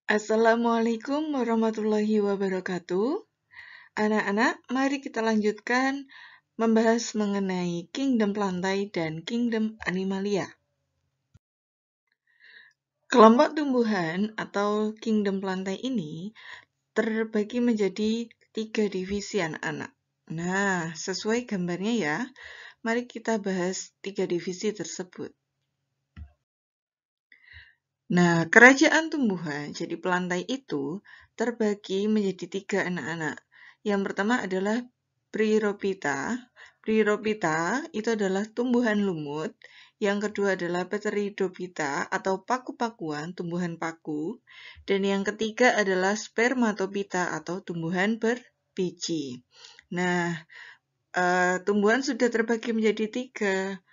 Assalamualaikum warahmatullahi wabarakatuh. Anak-anak, mari kita lanjutkan membahas mengenai Kingdom Plantae dan Kingdom Animalia. Kelompok tumbuhan atau Kingdom Plantae ini terbagi menjadi 3 divisi anak-anak. Nah, sesuai gambarnya ya, mari kita bahas 3 divisi tersebut. Nah, kerajaan tumbuhan, jadi pelantai itu, terbagi menjadi 3 anak-anak. Yang pertama adalah Bryophyta. Bryophyta itu adalah tumbuhan lumut. Yang kedua adalah Pteridophyta atau paku-pakuan, tumbuhan paku. Dan yang ketiga adalah Spermatophyta atau tumbuhan berbiji. Nah, tumbuhan sudah terbagi menjadi 3.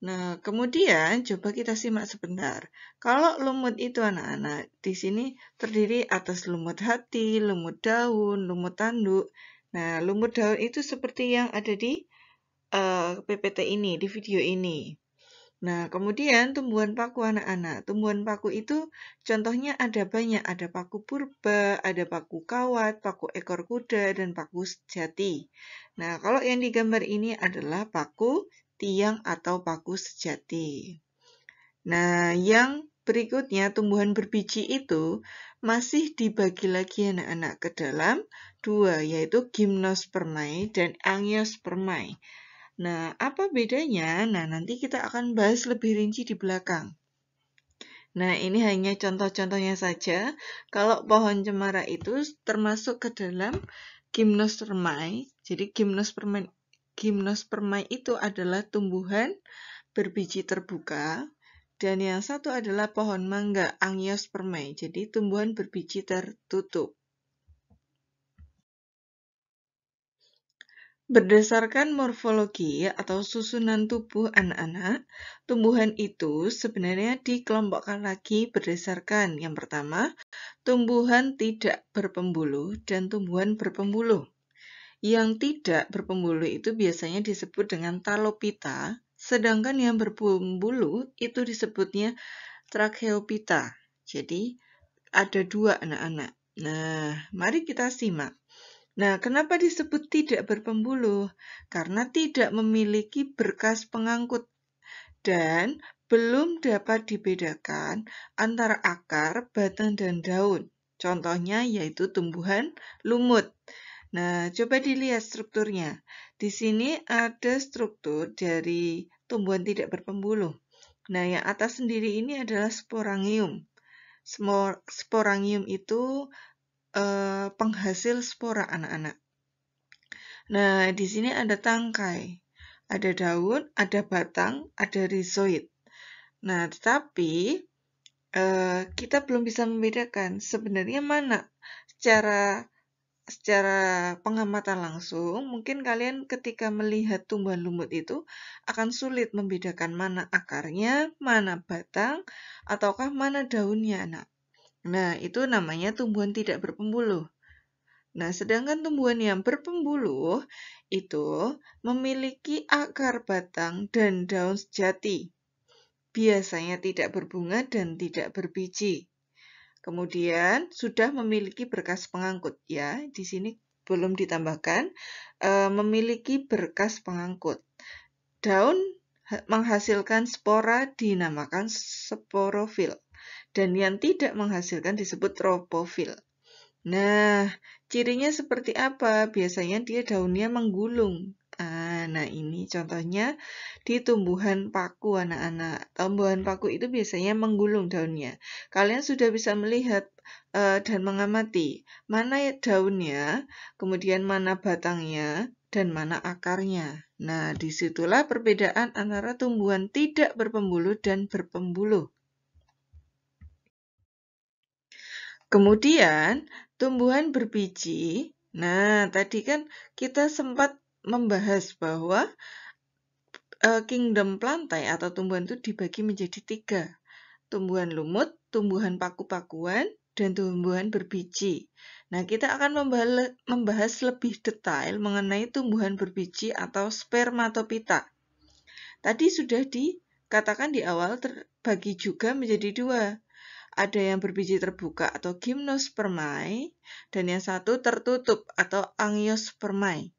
Nah, kemudian coba kita simak sebentar. Kalau lumut itu anak-anak, di sini terdiri atas lumut hati, lumut daun, lumut tanduk. Nah, lumut daun itu seperti yang ada di PPT ini, di video ini. Nah, kemudian tumbuhan paku anak-anak. Tumbuhan paku itu contohnya ada banyak. Ada paku purba, ada paku kawat, paku ekor kuda, dan paku sejati. Nah, kalau yang digambar ini adalah paku tiang atau paku sejati. Nah, yang berikutnya tumbuhan berbiji itu masih dibagi lagi anak-anak ke dalam 2, yaitu Gymnospermae dan Angiospermae. Nah, apa bedanya? Nah, nanti kita akan bahas lebih rinci di belakang. Nah, ini hanya contoh-contohnya saja. Kalau pohon cemara itu termasuk ke dalam Gymnospermae. Jadi Gymnospermae itu adalah tumbuhan berbiji terbuka. Dan yang satu adalah pohon mangga, Angiospermae. Jadi tumbuhan berbiji tertutup. Berdasarkan morfologi atau susunan tubuh anak-anak, tumbuhan itu sebenarnya dikelompokkan lagi berdasarkan yang pertama, tumbuhan tidak berpembuluh dan tumbuhan berpembuluh. Yang tidak berpembuluh itu biasanya disebut dengan Talophyta, sedangkan yang berpembuluh itu disebutnya Tracheophyta. Jadi ada 2 anak-anak. Nah, mari kita simak. Nah, kenapa disebut tidak berpembuluh? Karena tidak memiliki berkas pengangkut dan belum dapat dibedakan antara akar, batang, dan daun. Contohnya yaitu tumbuhan lumut. Nah, coba dilihat strukturnya. Di sini ada struktur dari tumbuhan tidak berpembuluh. Nah, yang atas sendiri ini adalah sporangium. Sporangium itu penghasil spora anak-anak. Nah, di sini ada tangkai, ada daun, ada batang, ada rizoid. Nah, tetapi kita belum bisa membedakan sebenarnya mana secara pengamatan langsung. Mungkin kalian ketika melihat tumbuhan lumut itu akan sulit membedakan mana akarnya, mana batang, ataukah mana daunnya. Nah, itu namanya tumbuhan tidak berpembuluh. Nah, sedangkan tumbuhan yang berpembuluh itu memiliki akar, batang, dan daun sejati. Biasanya tidak berbunga dan tidak berbiji. Kemudian sudah memiliki berkas pengangkut ya. Di sini belum ditambahkan memiliki berkas pengangkut. Daun menghasilkan spora dinamakan sporofil. Dan yang tidak menghasilkan disebut tropofil. Nah, cirinya seperti apa? Biasanya dia daunnya menggulung. Nah, ini contohnya di tumbuhan paku anak-anak. Tumbuhan paku itu biasanya menggulung daunnya. Kalian sudah bisa melihat dan mengamati mana daunnya, kemudian mana batangnya, dan mana akarnya. Nah, disitulah perbedaan antara tumbuhan tidak berpembuluh dan berpembuluh. Kemudian, tumbuhan berbiji. Nah, tadi kan kita sempat membahas bahwa Kingdom Plantae atau tumbuhan itu dibagi menjadi 3. Tumbuhan lumut, tumbuhan paku-pakuan, dan tumbuhan berbiji. Nah, kita akan membahas lebih detail mengenai tumbuhan berbiji atau Spermatophyta. Tadi sudah dikatakan di awal terbagi juga menjadi 2. Ada yang berbiji terbuka atau gymnospermae, dan yang satu tertutup atau angiospermae.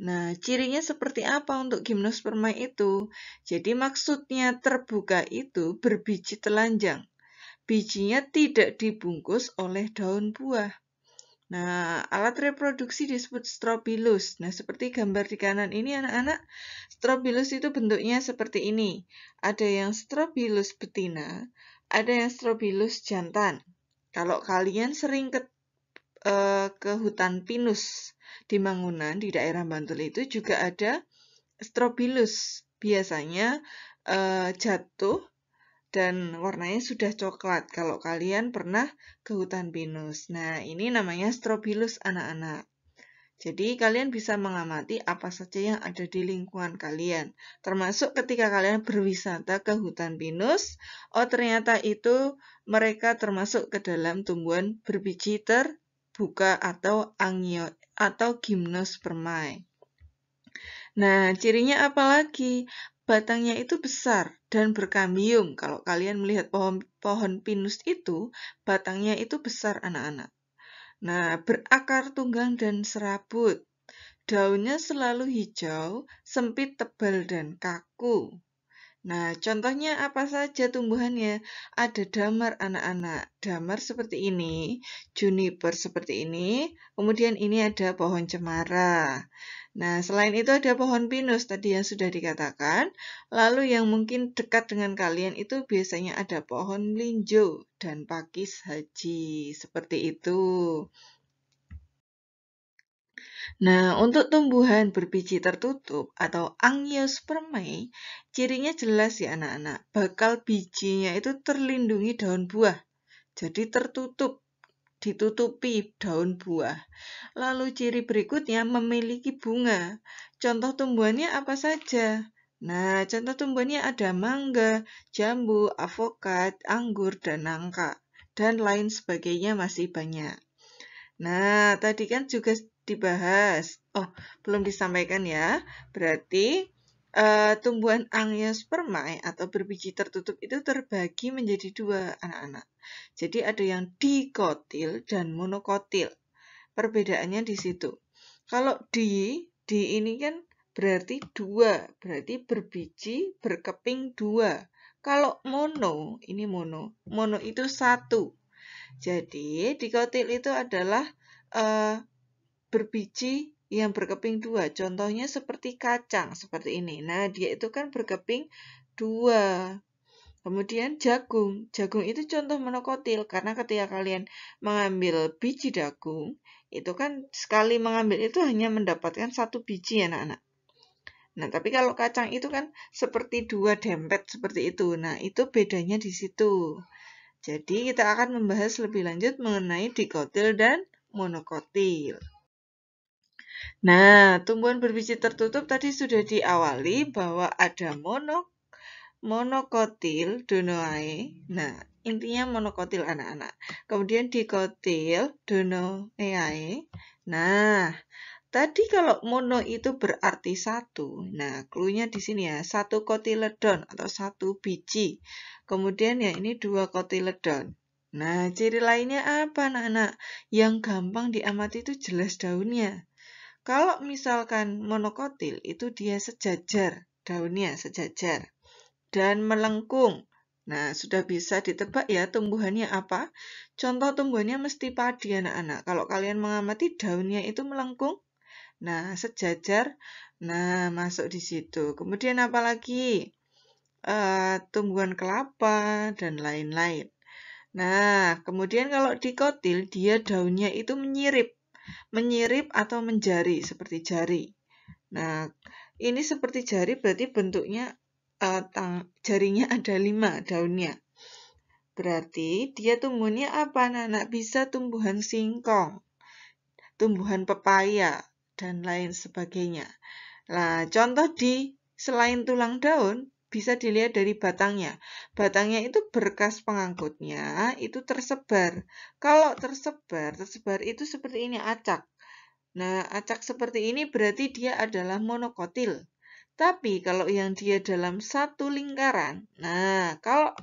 Nah, cirinya seperti apa untuk gymnospermae itu? Jadi maksudnya terbuka itu berbiji telanjang. Bijinya tidak dibungkus oleh daun buah. Nah, alat reproduksi disebut strobilus. Nah, seperti gambar di kanan ini anak-anak, strobilus itu bentuknya seperti ini. Ada yang strobilus betina, ada yang strobilus jantan. Kalau kalian sering ke hutan pinus di Mangunan, di daerah Bantul itu juga ada strobilus. Biasanya jatuh dan warnanya sudah coklat kalau kalian pernah ke hutan pinus. Nah, ini namanya strobilus anak-anak. Jadi, kalian bisa mengamati apa saja yang ada di lingkungan kalian. Termasuk ketika kalian berwisata ke hutan pinus, oh ternyata itu mereka termasuk ke dalam tumbuhan berbiji terbuka atau gymnospermae. Nah, cirinya apa lagi? Batangnya itu besar dan berkambium. Kalau kalian melihat pohon pinus itu, batangnya itu besar anak-anak. Nah, berakar tunggang dan serabut. Daunnya selalu hijau, sempit, tebal, dan kaku. Nah, contohnya apa saja tumbuhannya? Ada damar anak-anak. Damar seperti ini, juniper seperti ini, kemudian ini ada pohon cemara. Nah, selain itu ada pohon pinus tadi yang sudah dikatakan. Lalu yang mungkin dekat dengan kalian itu biasanya ada pohon melinjo dan pakis haji. Seperti itu. Nah, untuk tumbuhan berbiji tertutup atau angiospermae, cirinya jelas ya anak-anak. Bakal bijinya itu terlindungi daun buah. Jadi tertutup, ditutupi daun buah. Lalu ciri berikutnya memiliki bunga. Contoh tumbuhannya apa saja? Nah, contoh tumbuhannya ada mangga, jambu, avokat, anggur, dan nangka. Dan lain sebagainya masih banyak. Nah, tadi kan juga dibahas. Oh, belum disampaikan ya. Berarti tumbuhan angiospermae atau berbiji tertutup itu terbagi menjadi dua anak-anak. Jadi ada yang dikotil dan monokotil. Perbedaannya di situ. Kalau di ini kan berarti dua, berarti berbiji berkeping dua. Kalau mono, ini mono itu satu. Jadi dikotil itu adalah berbiji yang berkeping dua. Contohnya seperti kacang, seperti ini. Nah, dia itu kan berkeping dua. Kemudian jagung. Jagung itu contoh monokotil, karena ketika kalian mengambil biji jagung, itu kan sekali mengambil itu hanya mendapatkan satu biji anak-anak. Nah, tapi kalau kacang itu kan seperti dua dempet seperti itu. Nah, itu bedanya di situ. Jadi, kita akan membahas lebih lanjut mengenai dikotil dan monokotil. Nah, tumbuhan berbiji tertutup tadi sudah diawali bahwa ada monokotil donoae. Nah, intinya monokotil anak-anak. Kemudian dikotil donoeae. Nah, tadi kalau mono itu berarti satu. Nah, clue-nya di sini ya, satu kotiledon atau satu biji. Kemudian ya ini dua kotiledon. Nah, ciri lainnya apa anak-anak? Yang gampang diamati itu jelas daunnya. Kalau misalkan monokotil itu dia sejajar, daunnya sejajar dan melengkung. Nah, sudah bisa ditebak ya tumbuhannya apa? Contoh tumbuhannya mesti padi anak-anak. Kalau kalian mengamati daunnya itu melengkung, nah sejajar, nah masuk di situ. Kemudian apa lagi? Tumbuhan kelapa dan lain-lain. Nah, kemudian kalau dikotil, dia daunnya itu menyirip atau menjari seperti jari. Nah, ini seperti jari berarti bentuknya jarinya ada 5 daunnya. Berarti dia tumbuhnya apa anak-anak? Bisa tumbuhan singkong, tumbuhan pepaya, dan lain sebagainya. Nah, contoh selain tulang daun, bisa dilihat dari batangnya. Batangnya itu berkas pengangkutnya, itu tersebar. Kalau tersebar itu seperti ini acak. Nah, acak seperti ini berarti dia adalah monokotil. Tapi kalau yang dia dalam satu lingkaran, nah kalau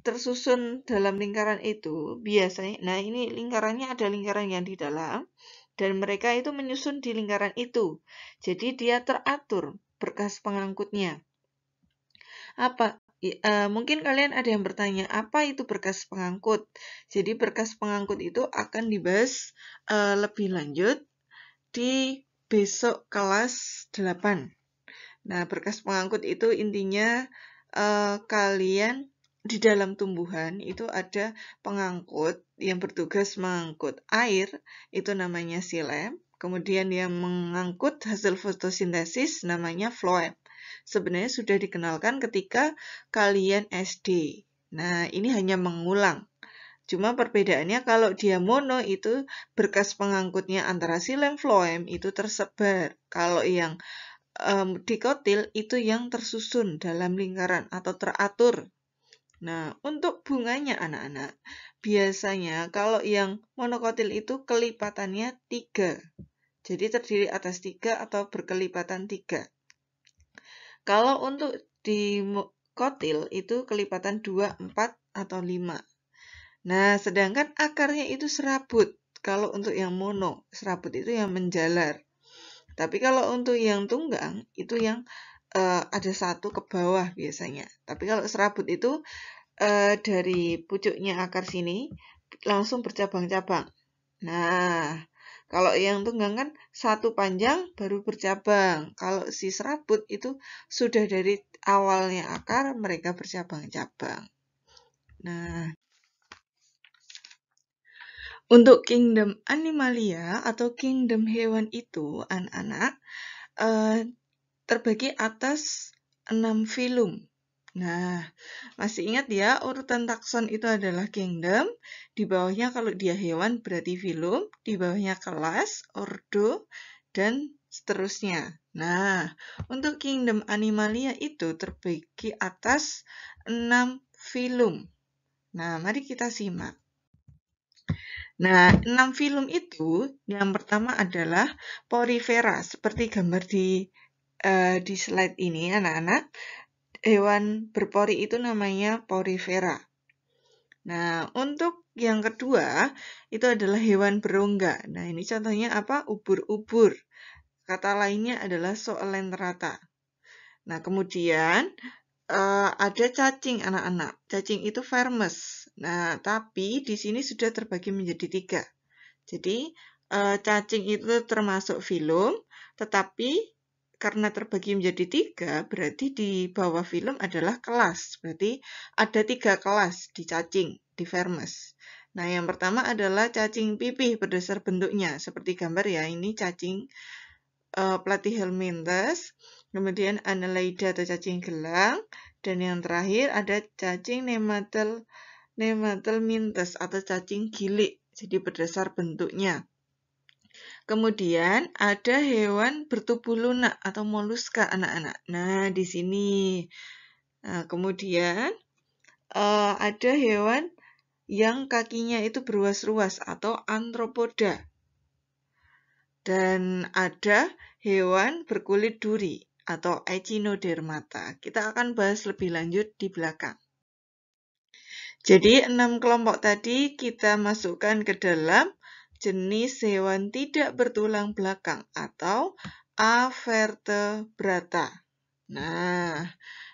tersusun dalam lingkaran itu biasanya, nah ini lingkarannya ada lingkaran yang di dalam, dan mereka itu menyusun di lingkaran itu. Jadi dia teratur berkas pengangkutnya. Mungkin kalian ada yang bertanya, apa itu berkas pengangkut? Jadi berkas pengangkut itu akan dibahas lebih lanjut di besok kelas 8. Nah, berkas pengangkut itu intinya kalian di dalam tumbuhan itu ada pengangkut yang bertugas mengangkut air, itu namanya xilem. Kemudian yang mengangkut hasil fotosintesis namanya floem. Sebenarnya sudah dikenalkan ketika kalian SD. Nah, ini hanya mengulang. Cuma perbedaannya kalau dia mono itu berkas pengangkutnya antara xilem floem itu tersebar. Kalau yang dikotil itu yang tersusun dalam lingkaran atau teratur. Nah, untuk bunganya anak-anak, biasanya kalau yang monokotil itu kelipatannya 3. Jadi terdiri atas 3 atau berkelipatan 3. Kalau untuk di kotil itu kelipatan 2, 4, atau 5. Nah, sedangkan akarnya itu serabut. Kalau untuk yang mono, serabut itu yang menjalar. Tapi kalau untuk yang tunggang, itu yang ada satu ke bawah biasanya. Tapi kalau serabut itu dari pucuknya akar sini langsung bercabang-cabang. Nah, kalau yang tunggang kan satu panjang baru bercabang. Kalau si serabut itu sudah dari awalnya akar mereka bercabang-cabang. Nah, untuk kingdom animalia atau kingdom hewan itu anak-anak terbagi atas 6 filum. Nah, masih ingat ya, urutan takson itu adalah kingdom, di bawahnya kalau dia hewan berarti filum, di bawahnya kelas, ordo, dan seterusnya. Nah, untuk kingdom animalia itu terbagi atas 6 filum. Nah, mari kita simak. Nah, 6 filum itu, yang pertama adalah porifera, seperti gambar di slide ini, anak-anak. Hewan berpori itu namanya porifera. Nah, untuk yang kedua, itu adalah hewan berongga. Nah, ini contohnya apa? Ubur-ubur. Kata lainnya adalah Soelenterata. Nah, kemudian ada cacing, anak-anak. Cacing itu vermes. Nah, tapi di sini sudah terbagi menjadi 3. Jadi, cacing itu termasuk filum, tetapi karena terbagi menjadi 3, berarti di bawah filum adalah kelas. Berarti ada 3 kelas di cacing, di vermes. Nah, yang pertama adalah cacing pipih berdasar bentuknya. Seperti gambar ya, ini cacing Platyhelminthes, kemudian Annelida atau cacing gelang, dan yang terakhir ada cacing Nemathelminthes atau cacing gilik. Jadi berdasar bentuknya. Kemudian ada hewan bertubuh lunak atau moluska anak-anak. Nah, di sini. Nah, kemudian ada hewan yang kakinya itu berruas-ruas atau antropoda. Dan ada hewan berkulit duri atau echinodermata. Kita akan bahas lebih lanjut di belakang. Jadi 6 kelompok tadi kita masukkan ke dalam jenis hewan tidak bertulang belakang atau avertebrata. Nah,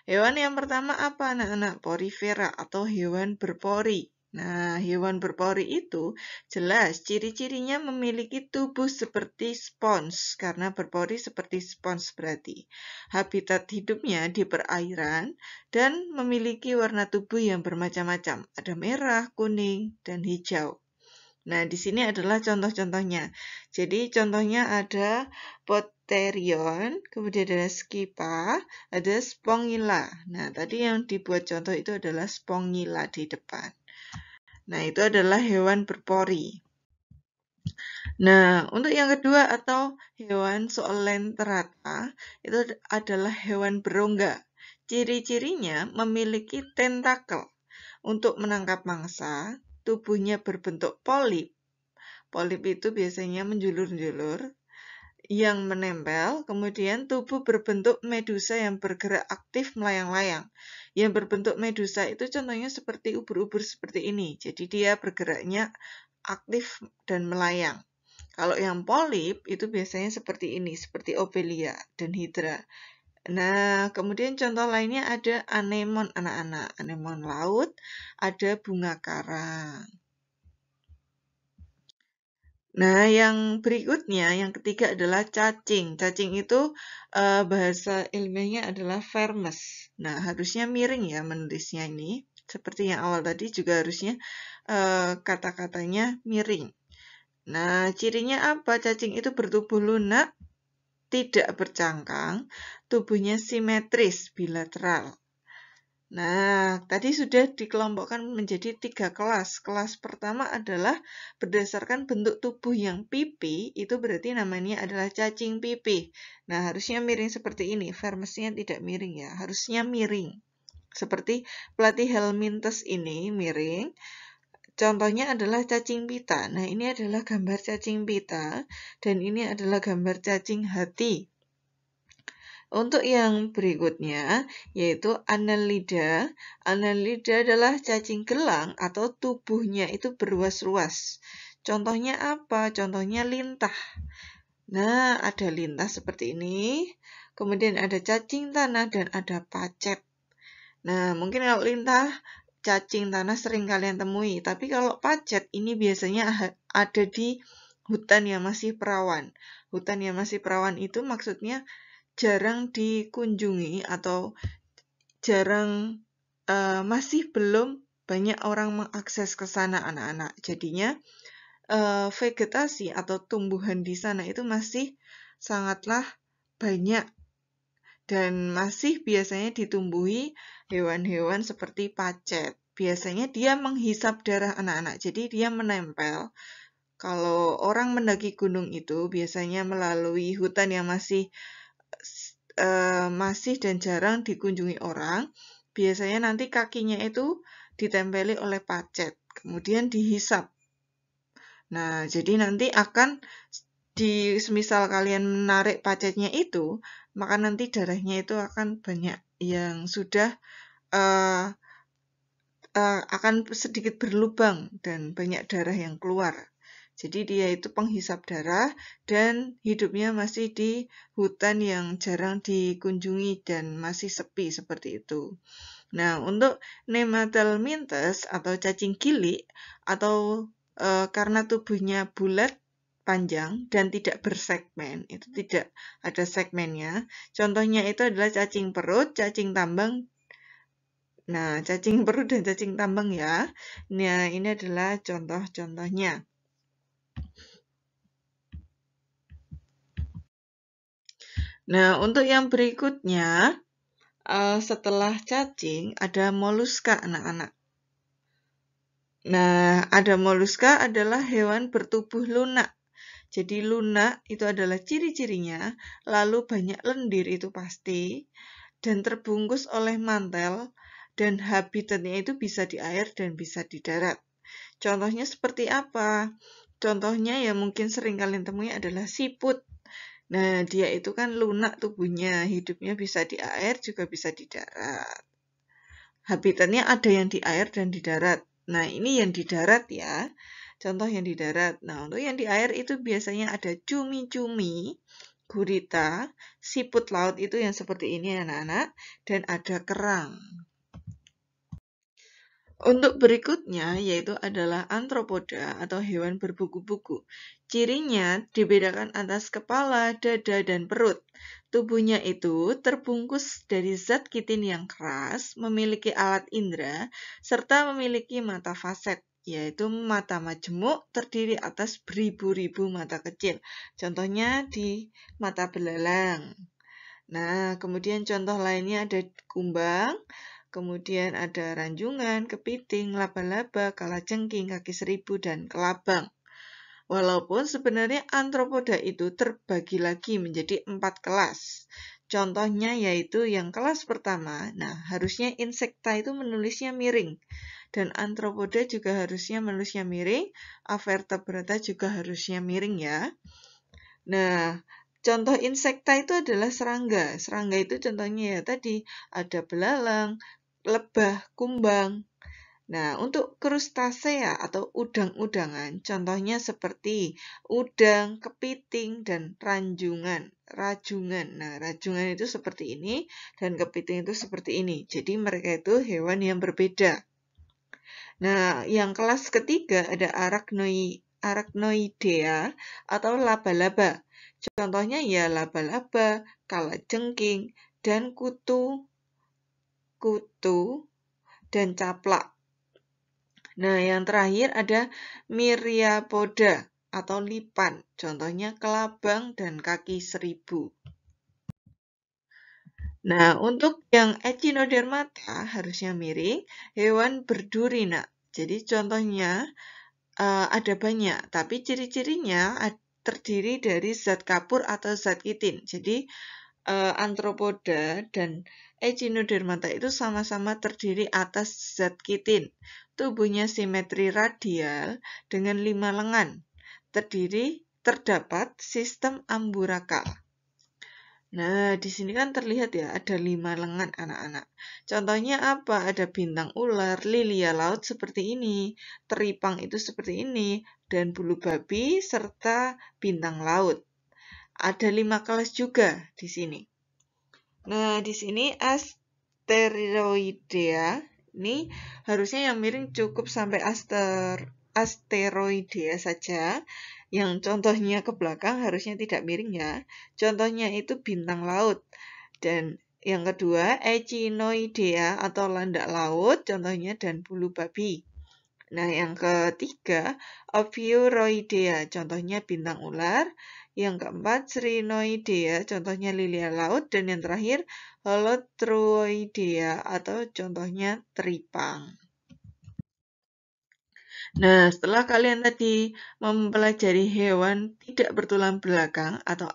hewan yang pertama apa anak-anak? Porifera atau hewan berpori. Nah, hewan berpori itu jelas ciri-cirinya memiliki tubuh seperti spons, karena berpori seperti spons berarti. Habitat hidupnya di perairan dan memiliki warna tubuh yang bermacam-macam. Ada merah, kuning, dan hijau. Nah, di sini adalah contoh-contohnya. Jadi, contohnya ada Potherion, kemudian ada Skipa, ada Spongilla. Nah, tadi yang dibuat contoh itu adalah Spongilla di depan. Nah, itu adalah hewan berpori. Nah, untuk yang kedua atau hewan Soelenterata, itu adalah hewan berongga. Ciri-cirinya memiliki tentakel untuk menangkap mangsa, tubuhnya berbentuk polip. Polip itu biasanya menjulur-julur. yang menempel, kemudian tubuh berbentuk medusa yang bergerak aktif melayang-layang. Yang berbentuk medusa itu contohnya seperti ubur-ubur seperti ini. Jadi dia bergeraknya aktif dan melayang. Kalau yang polip itu biasanya seperti ini, seperti Obelia dan Hydra. Nah, kemudian contoh lainnya ada anemon anak-anak, anemon laut, ada bunga karang. Nah, yang berikutnya, yang ketiga adalah cacing. Cacing itu bahasa ilmiahnya adalah vermes. Nah, harusnya miring ya menulisnya ini. Seperti yang awal tadi juga harusnya kata-katanya miring. Nah, cirinya apa? Cacing itu bertubuh lunak, tidak bercangkang, tubuhnya simetris, bilateral. Nah, tadi sudah dikelompokkan menjadi 3 kelas. Kelas pertama adalah berdasarkan bentuk tubuh yang pipi, itu berarti namanya adalah cacing pipi. Nah, harusnya miring seperti ini. Vermesnya tidak miring ya, harusnya miring. Seperti pelatih Helminthus ini miring. Contohnya adalah cacing pita. Nah, ini adalah gambar cacing pita dan ini adalah gambar cacing hati. Untuk yang berikutnya yaitu Annelida. Annelida adalah cacing gelang atau tubuhnya itu berruas-ruas. Contohnya apa? Contohnya lintah. Nah, ada lintah seperti ini. Kemudian ada cacing tanah dan ada pacet. Nah, mungkin kalau lintah, cacing tanah sering kalian temui. Tapi kalau pacet, ini biasanya ada di hutan yang masih perawan. Hutan yang masih perawan itu maksudnya jarang dikunjungi atau jarang masih belum banyak orang mengakses ke sana anak-anak. Jadinya vegetasi atau tumbuhan di sana itu masih sangatlah banyak dan masih biasanya ditumbuhi hewan-hewan seperti pacet. Biasanya dia menghisap darah anak-anak, jadi dia menempel. Kalau orang mendaki gunung itu biasanya melalui hutan yang masih dan jarang dikunjungi orang, biasanya nanti kakinya itu ditempeli oleh pacet, kemudian dihisap. Nah, jadi nanti akan semisal kalian menarik pacetnya itu, maka nanti darahnya itu akan banyak yang sudah akan sedikit berlubang dan banyak darah yang keluar. Jadi dia itu penghisap darah dan hidupnya masih di hutan yang jarang dikunjungi dan masih sepi seperti itu. Nah, untuk Nemathelminthus atau cacing gilik atau karena tubuhnya bulat, panjang dan tidak bersegmen, itu tidak ada segmennya. Contohnya itu adalah cacing perut, cacing tambang. Nah, cacing perut dan cacing tambang ya. Nah, ini adalah contoh-contohnya. Nah, untuk yang berikutnya, setelah cacing, ada moluska anak-anak. Nah, ada moluska adalah hewan bertubuh lunak. Jadi lunak itu adalah ciri-cirinya, lalu banyak lendir itu pasti, dan terbungkus oleh mantel, dan habitatnya itu bisa di air dan bisa di darat. Contohnya seperti apa? Contohnya yang mungkin sering kalian temui adalah siput. Nah, dia itu kan lunak tubuhnya, hidupnya bisa di air juga bisa di darat. Habitatnya ada yang di air dan di darat. Nah, ini yang di darat ya. Contoh yang di darat. Nah, untuk yang di air itu biasanya ada cumi-cumi, gurita, siput laut itu yang seperti ini anak-anak, dan ada kerang. Untuk berikutnya yaitu adalah antropoda atau hewan berbuku-buku. Cirinya dibedakan atas kepala, dada, dan perut. Tubuhnya itu terbungkus dari zat kitin yang keras, memiliki alat indera, serta memiliki mata faset, yaitu mata majemuk terdiri atas beribu-ribu mata kecil. Contohnya di mata belalang. Nah, kemudian contoh lainnya ada kumbang, kemudian ada ranjungan, kepiting, laba-laba, kalajengking, kaki seribu, dan kelabang. Walaupun sebenarnya antropoda itu terbagi lagi menjadi 4 kelas. Contohnya yaitu yang kelas pertama, nah harusnya insekta itu menulisnya miring. Dan antropoda juga harusnya menulisnya miring, avertebrata juga harusnya miring ya. Nah, Contoh insekta itu adalah serangga. Serangga itu contohnya ya tadi ada belalang, lebah, kumbang. Nah, untuk krustasea atau udang-udangan, contohnya seperti udang, kepiting, dan ranjungan, rajungan. Nah, rajungan itu seperti ini, dan kepiting itu seperti ini. Jadi mereka itu hewan yang berbeda. Nah, yang kelas ketiga ada arachnoidea atau laba-laba. Contohnya ya laba-laba, kalajengking, dan kutu, dan caplak. Nah, yang terakhir ada Myriapoda atau lipan. Contohnya kelabang dan kaki seribu. Nah, untuk yang Echinodermata harusnya miring, hewan berduri, nak. Jadi contohnya ada banyak, tapi ciri-cirinya terdiri dari zat kapur atau zat kitin. Jadi Arthropoda dan Echinodermata itu sama-sama terdiri atas zat kitin. Tubuhnya simetri radial dengan 5 lengan. Terdapat sistem amburakal. Nah, di sini kan terlihat ya, ada 5 lengan anak-anak. Contohnya apa? Ada bintang ular, lilia laut seperti ini, teripang itu seperti ini, dan bulu babi, serta bintang laut. Ada 5 kelas juga di sini. Nah, di sini asteroidea, ini harusnya yang miring cukup sampai asteroidea saja. Yang contohnya ke belakang harusnya tidak miring ya. Contohnya itu bintang laut. Dan yang kedua, echinoidea atau landak laut, contohnya dan bulu babi. Nah, yang ketiga, ophiuroidea, contohnya bintang ular. Yang keempat, Sirenoidea, contohnya lilia laut. Dan yang terakhir, Holotroidea atau contohnya teripang. Nah, setelah kalian tadi mempelajari hewan tidak bertulang belakang atau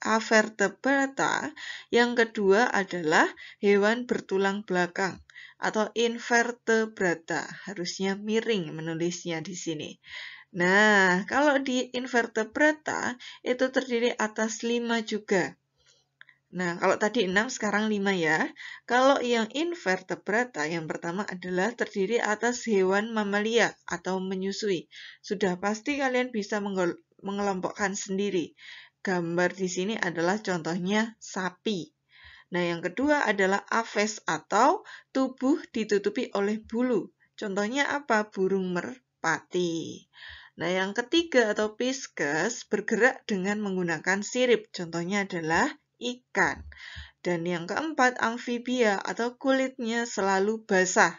avertebrata, yang kedua adalah hewan bertulang belakang atau invertebrata. Harusnya miring menulisnya di sini. Nah, kalau di invertebrata itu terdiri atas 5 juga. Nah, kalau tadi 6, sekarang 5 ya. Kalau yang invertebrata, yang pertama adalah terdiri atas hewan mamalia atau menyusui. Sudah pasti kalian bisa mengelompokkan sendiri. Gambar di sini adalah contohnya sapi. Nah, yang kedua adalah aves atau tubuh ditutupi oleh bulu. Contohnya apa? Burung merpati. Nah, yang ketiga atau pisces bergerak dengan menggunakan sirip. Contohnya adalah ikan. Dan yang keempat, amfibia atau kulitnya selalu basah.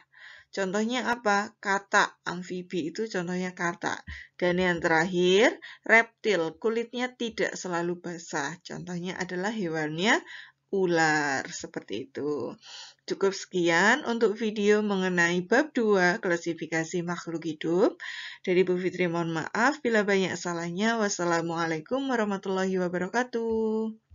Contohnya apa? Katak. Amfibi itu contohnya katak. Dan yang terakhir, reptil. Kulitnya tidak selalu basah. Contohnya adalah hewannya ular. Seperti itu. Cukup sekian untuk video mengenai bab 2 klasifikasi makhluk hidup. Dari Bu Fitri mohon maaf bila banyak salahnya. Wassalamualaikum warahmatullahi wabarakatuh.